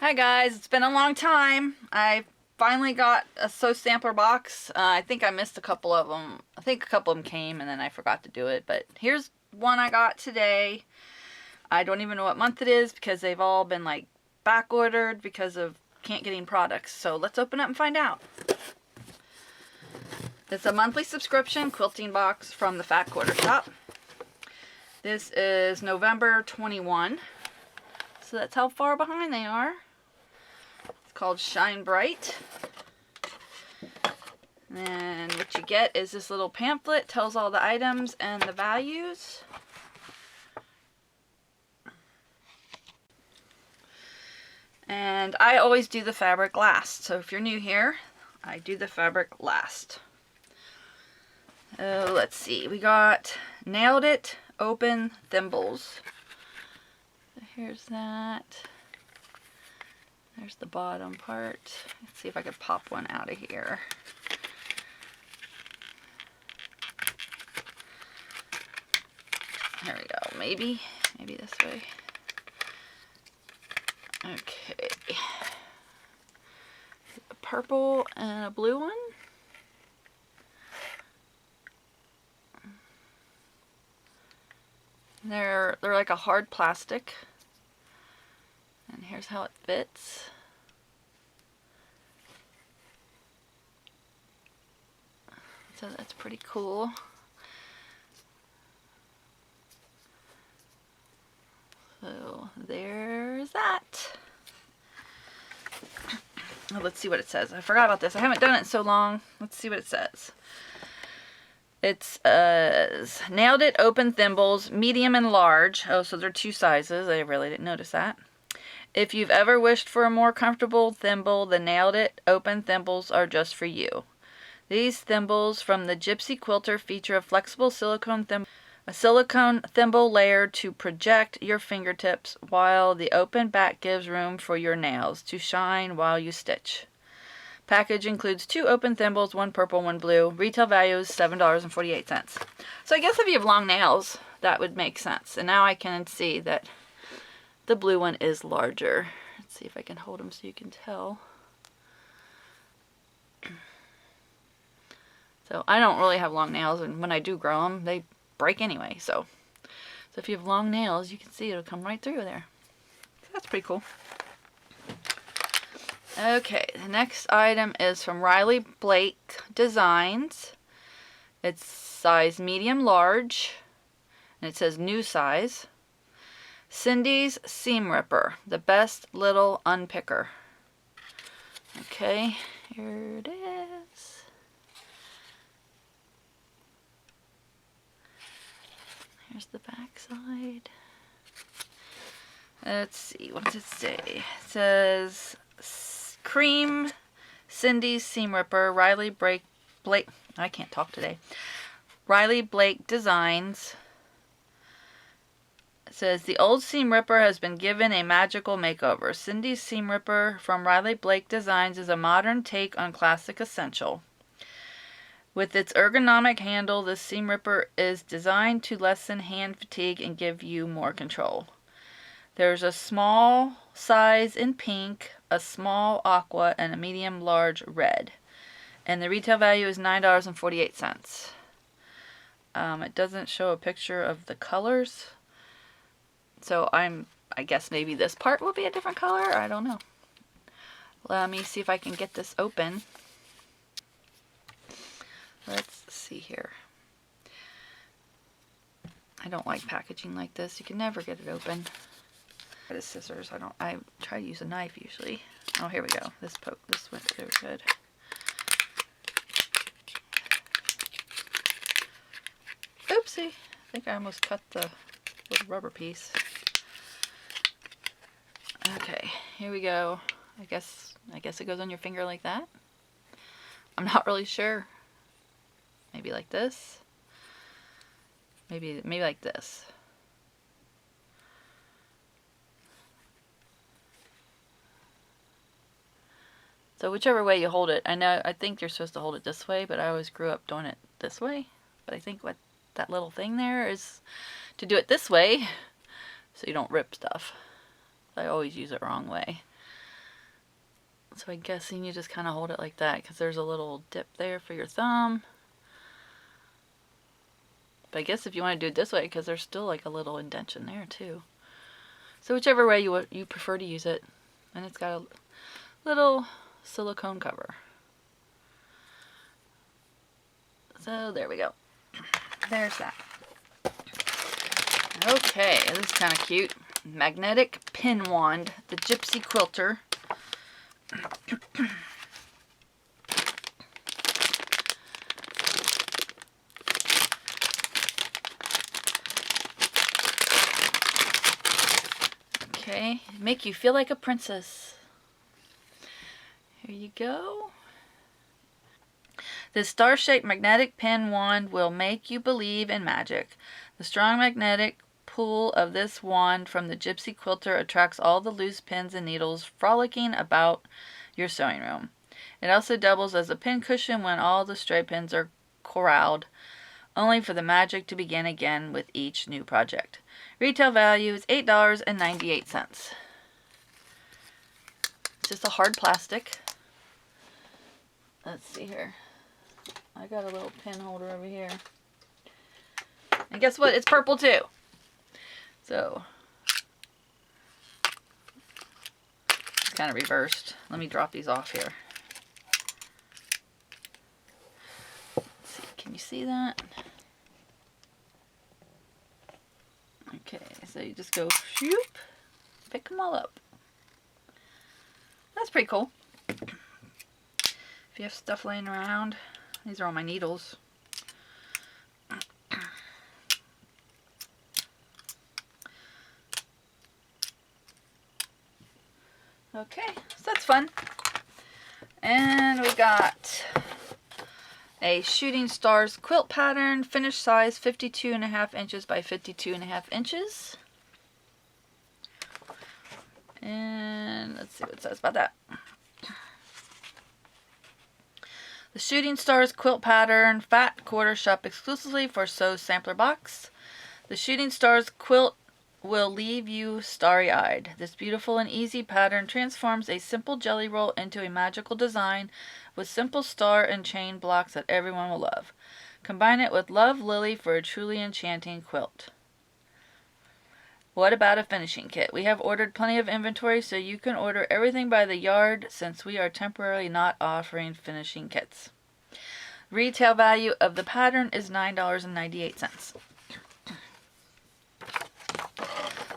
Hi guys, it's been a long time. I finally got a sew sampler box. I think I missed a couple of them. I think a couple of them came and then I forgot to do it. But here's one I got today. I don't even know what month it is because they've all been like back ordered because of can't getting products. So let's open up and find out. It's a monthly subscription quilting box from the Fat Quarter Shop. This is November 21. So that's how far behind they are. It's called Shine Bright. And what you get is this little pamphlet, tells all the items and the values. And I always do the fabric last. So if you're new here, I do the fabric last. Let's see. We got Nailed It Open Thimbles. So here's that. There's the bottom part. Let's see if I can pop one out of here. There we go. Maybe this way. Okay. A purple and a blue one. They're like a hard plastic. And here's how it fits. So that's pretty cool. So there's that. Oh, let's see what it says. I forgot about this. I haven't done it in so long. Let's see what it says. It says, Nailed It Open Thimbles, medium and large. Oh, so they're two sizes. I really didn't notice that. If you've ever wished for a more comfortable thimble, the Nailed It Open Thimbles are just for you. These thimbles from the Gypsy Quilter feature a flexible silicone thimble layer to project your fingertips, while the open back gives room for your nails to shine while you stitch. Package includes 2 open thimbles, 1 purple, 1 blue. Retail value is $7.48. So I guess if you have long nails, that would make sense. And now I can see that the blue one is larger. Let's see if I can hold them so you can tell. So I don't really have long nails, and when I do grow them, they break anyway. So if you have long nails, you can see it'll come right through there. So that's pretty cool. Okay, the next item is from Riley Blake Designs. It's size medium large, and it says new size. Cindy's Seam Ripper, the best little unpicker. Okay, here it is. Here's the back side. Let's see, what does it say? It says Cream Cindy's Seam Ripper, Riley Blake, I can't talk today. Riley Blake Designs. It says the old Seam Ripper has been given a magical makeover. Cindy's Seam Ripper from Riley Blake Designs is a modern take on classic essential. With its ergonomic handle, this Seam Ripper is designed to lessen hand fatigue and give you more control. There's a small size in pink, a small aqua, and a medium large red. And the retail value is $9.48. It doesn't show a picture of the colors. So I guess maybe this part will be a different color. I don't know. Let me see if I can get this open. Let's see here. I don't like packaging like this. You can never get it open. The scissors. I try to use a knife usually. Oh, here we go. This went through good. Oopsie. I think I almost cut the little rubber piece. Okay, here we go. I guess it goes on your finger like that. I'm not really sure. Maybe like this. Maybe like this. So whichever way you hold it, I think you're supposed to hold it this way, but I always grew up doing it this way. But I think what that little thing there is to do it this way so you don't rip stuff. I always use it wrong way. So I'm guessing you just kind of hold it like that because there's a little dip there for your thumb. But I guess if you want to do it this way, because there's still like a little indentation there too. So whichever way you prefer to use it. And it's got a little silicone cover. So there we go. There's that. Okay, this is kind of cute. Magnetic pin wand, the Gypsy Quilter. Okay, make you feel like a princess. Here you go. This star-shaped magnetic pin wand will make you believe in magic. The strong magnetic pull of this wand from the Gypsy Quilter attracts all the loose pins and needles frolicking about your sewing room. It also doubles as a pin cushion when all the stray pins are corralled, only for the magic to begin again with each new project. Retail value is $8.98. It's just a hard plastic. Let's see here. I got a little pin holder over here. And guess what? It's purple too. So, it's kind of reversed. Let me drop these off here. Let's see, can you see that? Okay, so you just go shoop, pick them all up. That's pretty cool. If you have stuff laying around, these are all my needles. Okay, so that's fun. And we got a Shooting Stars quilt pattern, finished size 52.5 inches by 52.5 inches. And let's see what it says about that. The Shooting Stars quilt pattern, fat quarter shop exclusively for Sew Sampler Box. The Shooting Stars quilt will leave you starry-eyed. This beautiful and easy pattern transforms a simple jelly roll into a magical design with simple star and chain blocks that everyone will love. Combine it with Love Lilly for a truly enchanting quilt. What about a finishing kit? We have ordered plenty of inventory, so you can order everything by the yard since we are temporarily not offering finishing kits. Retail value of the pattern is $9.98.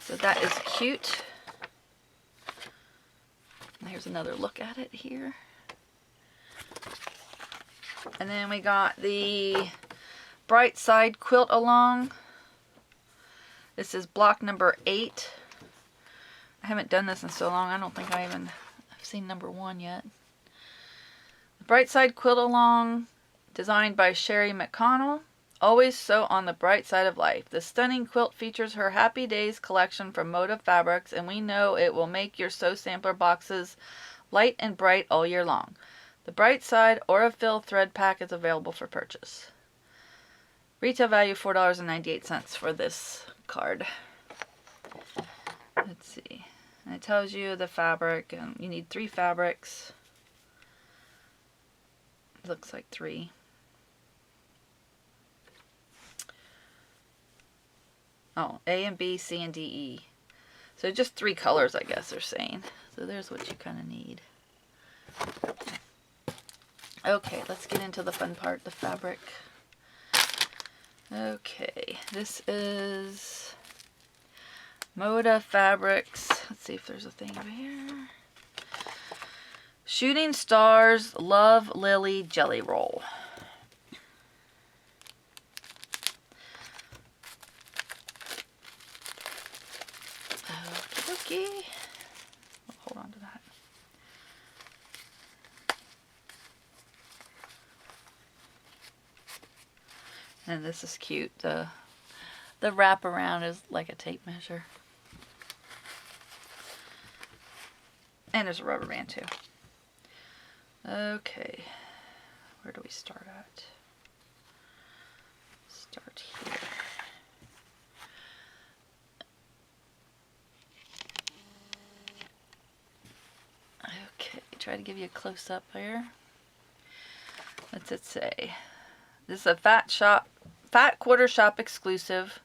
So that is cute. Here's another look at it here. And then we got the Bright Side Quilt Along. This is block number 8. I haven't done this in so long, I don't think I've seen number 1 yet. The Bright Side Quilt Along, designed by Sherry McConnell. Always sew on the bright side of life. The stunning quilt features her Happy Days collection from Moda Fabrics, and we know it will make your Sew Sampler boxes light and bright all year long. The Bright Side Aurifil thread pack is available for purchase. Retail value $4.98 for this card. Let's see. And it tells you the fabric, and you need 3 fabrics. Looks like 3. Oh, A and B, C and D, E. So just 3 colors, I guess they're saying. So there's what you kind of need. Okay, let's get into the fun part, the fabric. Okay, this is Moda Fabrics. Let's see if there's a thing over here. Shooting Stars Love Lilly Jelly Roll. Okay. We'll hold on to that. And this is cute. The wraparound is like a tape measure. And there's a rubber band too. Okay. Where do we start at? Start here. Okay, try to give you a close-up here. What's it say? This is a Fat Quarter Shop exclusive.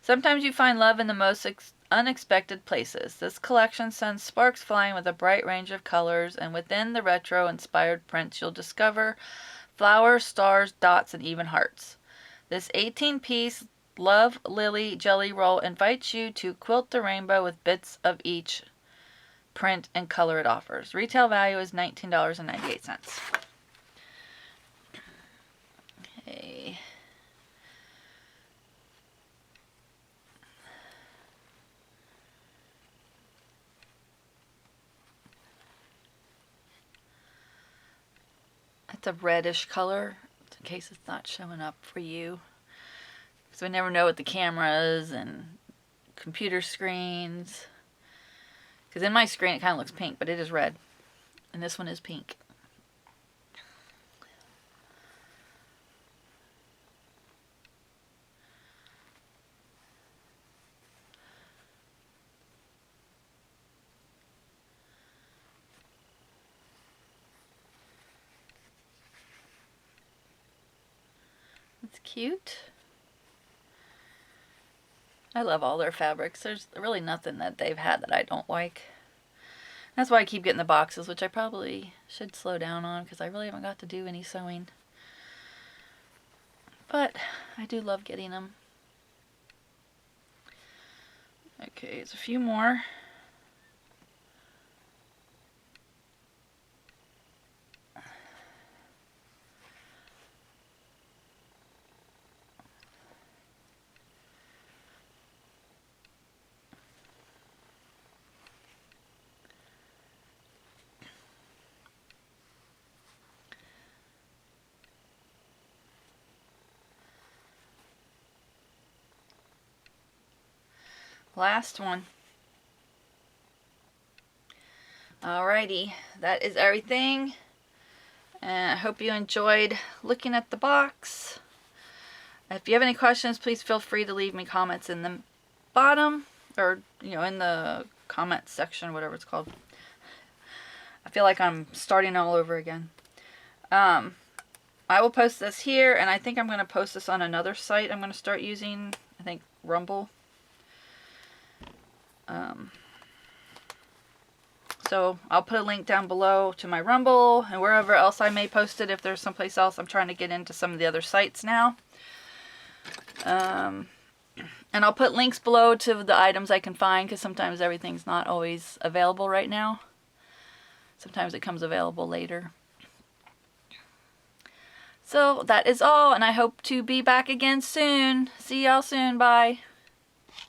Sometimes you find love in the most unexpected places. This collection sends sparks flying with a bright range of colors, and within the retro-inspired prints you'll discover flowers, stars, dots, and even hearts. This 18-piece Love Lily jelly roll invites you to quilt the rainbow with bits of each print and color it offers. Retail value is $19.98. Okay. It's a reddish color, in case it's not showing up for you. Because we never know with the cameras and computer screens. Because in my screen it kind of looks pink, but it is red. And this one is pink. It's cute. I love all their fabrics. There's really nothing that they've had that I don't like. That's why I keep getting the boxes, which I probably should slow down on because I really haven't got to do any sewing. But I do love getting them. Okay, there's a few more. Last one. Alrighty, that is everything. And I hope you enjoyed looking at the box. If you have any questions, please feel free to leave me comments in the bottom, or in the comments section, whatever it's called. I feel like I'm starting all over again. I will post this here, and I think I'm going to post this on another site I'm going to start using. I think Rumble. So I'll put a link down below to my Rumble and wherever else I may post it if there's someplace else. I'm trying to get into some of the other sites now. And I'll put links below to the items I can find because sometimes everything's not always available right now. Sometimes it comes available later. So that is all, and I hope to be back again soon. See y'all soon. Bye.